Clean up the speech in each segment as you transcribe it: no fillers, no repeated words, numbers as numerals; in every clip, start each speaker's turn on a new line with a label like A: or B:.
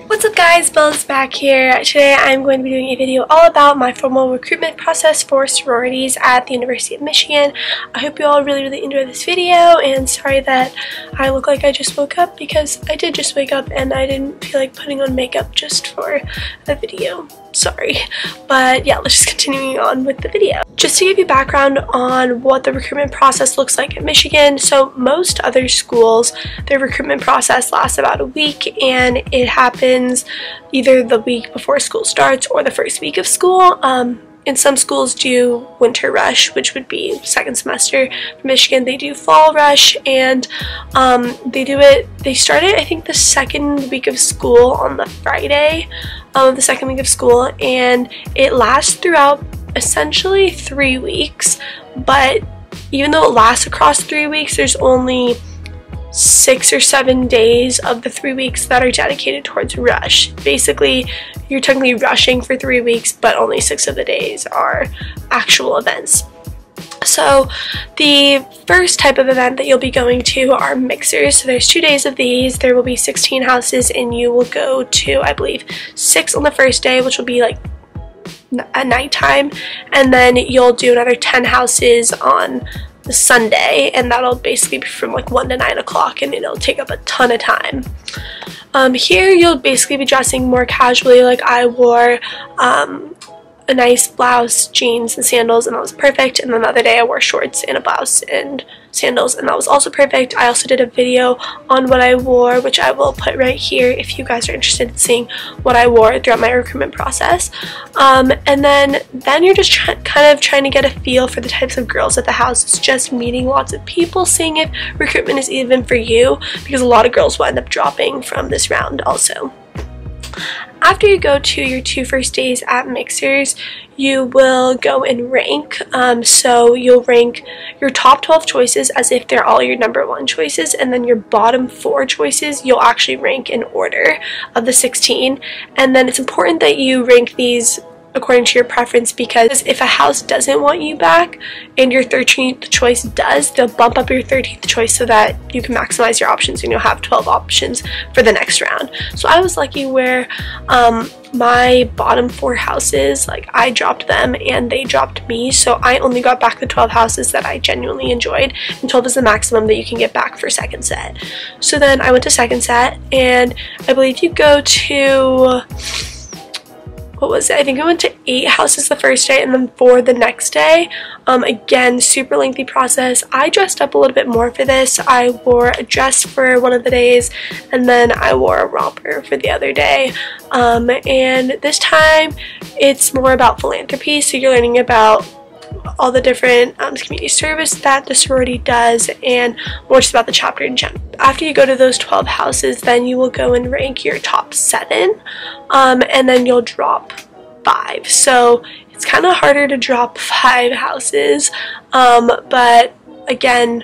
A: What's up guys, Belle's back here. Today I'm going to be doing a video all about my formal recruitment process for sororities at the University of Michigan. I hope you all really enjoy this video, and sorry that I look like I just woke up because I did just wake up and I didn't feel like putting on makeup just for a video. Sorry. But yeah, let's just continue on with the video. Just to give you background on what the recruitment process looks like at Michigan, so most other schools, their recruitment process lasts about a week and it happens either the week before school starts or the first week of school. And some schools do winter rush, which would be second semester. For Michigan, they do fall rush, and they start it, I think, the second week of school on the Friday of the second week of school, and it lasts throughout essentially 3 weeks. But even though it lasts across 3 weeks, there's only 6 or 7 days of the 3 weeks that are dedicated towards rush. Basically, you're technically rushing for 3 weeks, but only 6 of the days are actual events. So the first type of event that you'll be going to are mixers. So there's 2 days of these. There will be 16 houses, and you will go to, I believe, 6 on the first day, which will be like at nighttime, and then you'll do another 10 houses on the Sunday, and that'll basically be from like 1 to 9 o'clock, and it'll take up a ton of time. Here you'll basically be dressing more casually. Like I wore a nice blouse, jeans, and sandals, and that was perfect. And then the other day I wore shorts and a blouse and sandals, and that was also perfect. I also did a video on what I wore, which I will put right here if you guys are interested in seeing what I wore throughout my recruitment process. And then you're just kind of trying to get a feel for the types of girls at the house. It's just meeting lots of people, seeing if recruitment is even for you, because a lot of girls will end up dropping from this round also. After you go to your 2 first days at mixers, you will go and rank. So you'll rank your top 12 choices as if they're all your number 1 choices, and then your bottom 4 choices you'll actually rank in order of the 16. And then it's important that you rank these according to your preference, because if a house doesn't want you back and your 13th choice does, they'll bump up your 13th choice so that you can maximize your options and you'll have 12 options for the next round. So I was lucky where my bottom 4 houses, like I dropped them and they dropped me, so I only got back the 12 houses that I genuinely enjoyed, and 12 is the maximum that you can get back for second set. So then I went to second set, and I believe you go to, what was it? I think I went to 8 houses the first day and then 4 the next day. Again, super lengthy process. I dressed up a little bit more for this. I wore a dress for one of the days, and then I wore a romper for the other day. And this time it's more about philanthropy, so you're learning about all the different community service that the sorority does, and more just about the chapter in general. After you go to those 12 houses, then you will go and rank your top 7, and then you'll drop 5. So it's kind of harder to drop 5 houses, but again,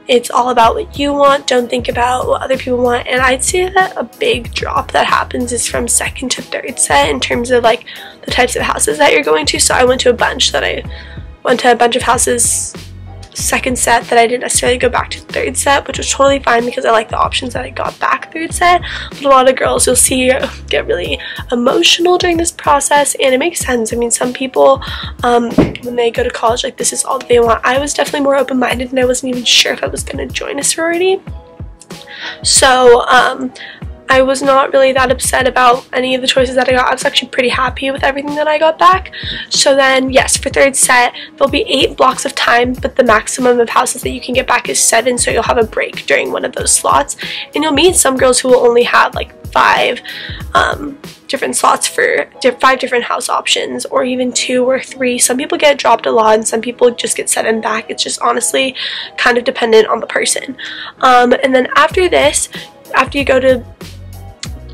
A: it's all about what you want. Don't think about what other people want. And I'd say that a big drop that happens is from second to third set in terms of like the types of houses that you're going to. So I went to a bunch of houses second set that I didn't necessarily go back to third set, which was totally fine because I like the options that I got back third set. But a lot of girls you'll see get really emotional during this process, and it makes sense. I mean, some people when they go to college, like this is all that they want. I was definitely more open-minded, and I wasn't even sure if I was going to join a sorority. So I was not really that upset about any of the choices that I got. I was actually pretty happy with everything that I got back. So then, yes, for third set, there'll be 8 blocks of time, but the maximum of houses that you can get back is 7, so you'll have a break during one of those slots. And you'll meet some girls who will only have like 5 different slots for 5 different house options, or even 2 or 3. Some people get dropped a lot, and some people just get 7 back. It's just honestly kind of dependent on the person. And then after this, after you go to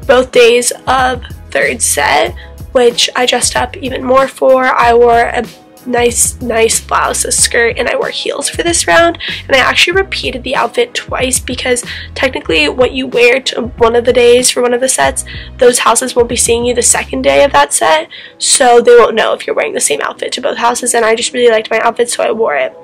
A: both days of third set, which I dressed up even more for, I wore a nice blouse, a skirt, and I wore heels for this round. And I actually repeated the outfit twice, because technically what you wear to one of the days for one of the sets, those houses won't be seeing you the second day of that set, so they won't know if you're wearing the same outfit to both houses. And I just really liked my outfit, so I wore it.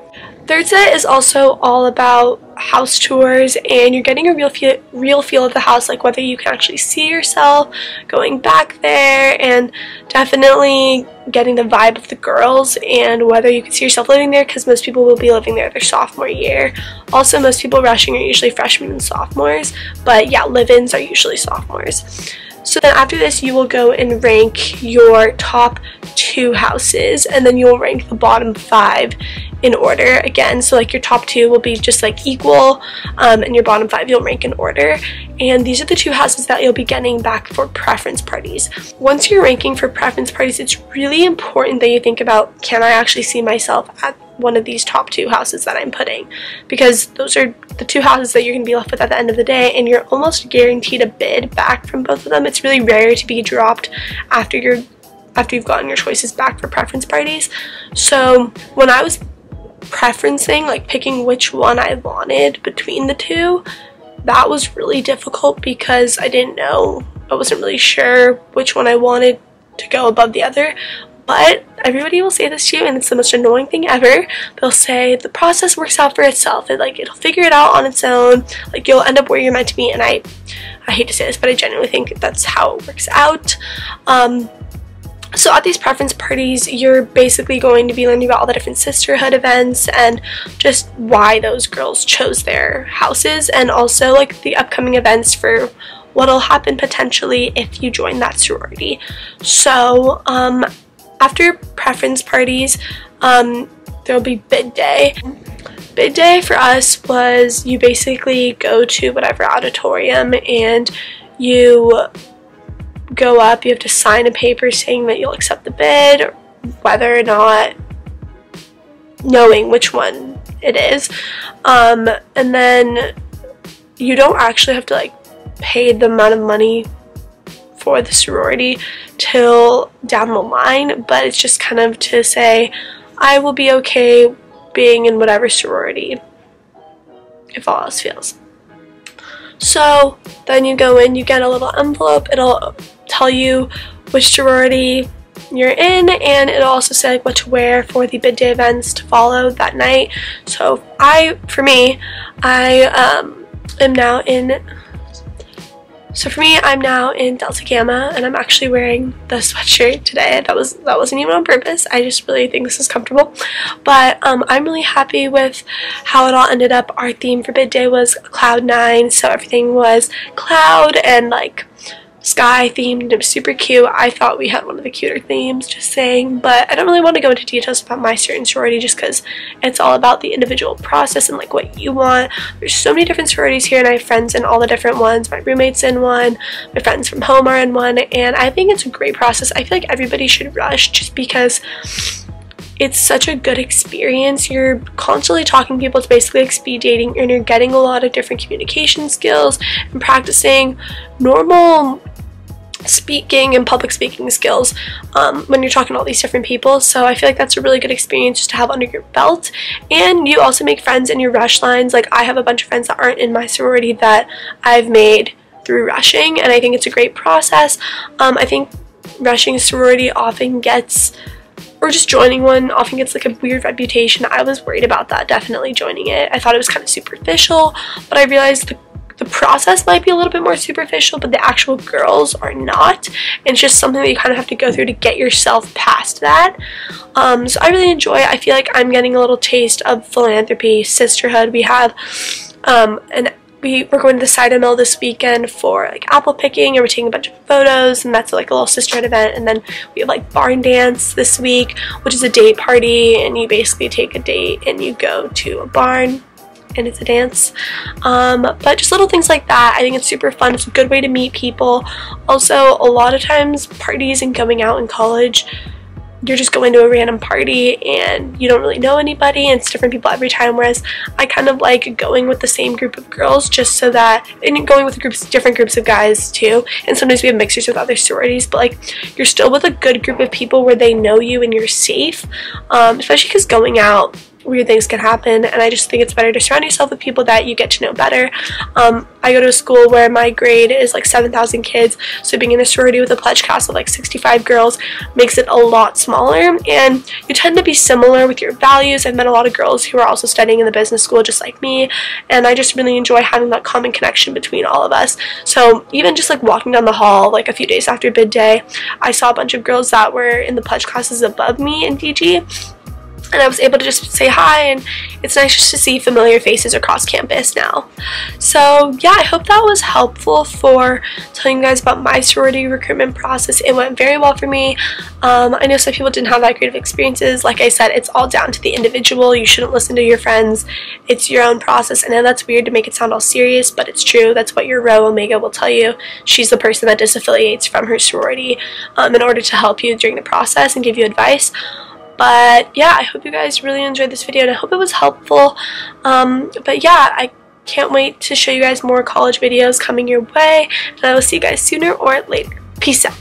A: Third set is also all about house tours, and you're getting a real feel of the house, like whether you can actually see yourself going back there, and definitely getting the vibe of the girls and whether you can see yourself living there, because most people will be living there their sophomore year. Also, most people rushing are usually freshmen and sophomores, but yeah, live-ins are usually sophomores. So then after this, you will go and rank your top 2 houses, and then you'll rank the bottom 5 in order again. So like your top 2 will be just like equal, and your bottom 5 you'll rank in order. And these are the 2 houses that you'll be getting back for preference parties. Once you're ranking for preference parties, it's really important that you think about, can I actually see myself at one of these top 2 houses that I'm putting, because those are the 2 houses that you're going to be left with at the end of the day, and you're almost guaranteed a bid back from both of them. It's really rare to be dropped after you've gotten your choices back for preference parties. So when I was preferencing, like picking which one I wanted between the 2, that was really difficult because I didn't know, I wasn't really sure which one I wanted to go above the other. But everybody will say this to you, and it's the most annoying thing ever. They'll say the process works out for itself, and like it'll figure it out on its own, like you'll end up where you're meant to be. And I hate to say this, but I genuinely think that's how it works out. So at these preference parties, you're basically going to be learning about all the different sisterhood events and just why those girls chose their houses, and also like the upcoming events for what'll happen potentially if you join that sorority. So after preference parties, there'll be bid day. Bid day for us was you basically go to whatever auditorium and you go up, you have to sign a paper saying that you'll accept the bid, whether or not knowing which one it is. And then you don't actually have to like pay the amount of money for the sorority till down the line, but it's just kind of to say I will be okay being in whatever sorority if all else fails. So then you go in, you get a little envelope, it'll tell you which sorority you're in, and it'll also say like what to wear for the bid day events to follow that night. So for me I'm now in Delta Gamma, and I'm actually wearing the sweatshirt today. That wasn't even on purpose. I just really think this is comfortable. But I'm really happy with how it all ended up. Our theme for bid day was Cloud 9, so everything was cloud and like sky themed. It was super cute. I thought we had one of the cuter themes, just saying, but I don't really want to go into details about my certain sorority just because it's all about the individual process and like what you want. There's so many different sororities here, and I have friends in all the different ones. My roommate's in one, my friends from home are in one, and I think it's a great process. I feel like everybody should rush just because it's such a good experience. You're constantly talking to people. It's basically like speed dating, and you're getting a lot of different communication skills and practicing normal speaking and public speaking skills when you're talking to all these different people. So I feel like that's a really good experience just to have under your belt. And you also make friends in your rush lines. Like I have a bunch of friends that aren't in my sorority that I've made through rushing, and I think it's a great process. I think rushing a sorority often gets, or just joining one often gets like a weird reputation. I was worried about that definitely joining it. I thought it was kind of superficial, but I realized the process might be a little bit more superficial, but the actual girls are not. And it's just something that you kind of have to go through to get yourself past that. So I really enjoy it. I feel like I'm getting a little taste of philanthropy, sisterhood. We have we're going to the cider mill this weekend for like apple picking, and we're taking a bunch of photos, and that's like a little sisterhood event. And then we have like barn dance this week, which is a date party, and you basically take a date and you go to a barn and it's a dance. But just little things like that, I think it's super fun. It's a good way to meet people. Also, a lot of times parties and going out in college, you're just going to a random party and you don't really know anybody, and it's different people every time, whereas I kind of like going with the same group of girls just so that, and going with different groups of guys too, and sometimes we have mixers with other sororities, but like you're still with a good group of people where they know you and you're safe, especially because going out weird things can happen, and I just think it's better to surround yourself with people that you get to know better. I go to a school where my grade is like 7,000 kids, so being in a sorority with a pledge class of like 65 girls makes it a lot smaller, and you tend to be similar with your values. I've met a lot of girls who are also studying in the business school just like me, and I just really enjoy having that common connection between all of us. So even just like walking down the hall like a few days after bid day, I saw a bunch of girls that were in the pledge classes above me in DG, and I was able to just say hi, and it's nice just to see familiar faces across campus now. So yeah, I hope that was helpful for telling you guys about my sorority recruitment process. It went very well for me. I know some people didn't have that great of experiences. Like I said, it's all down to the individual. You shouldn't listen to your friends. It's your own process. I know that's weird to make it sound all serious, but it's true. That's what your Rho Omega will tell you. She's the person that disaffiliates from her sorority in order to help you during the process and give you advice. But yeah, I hope you guys really enjoyed this video, and I hope it was helpful. But yeah, I can't wait to show you guys more college videos coming your way, and I will see you guys sooner or later. Peace out.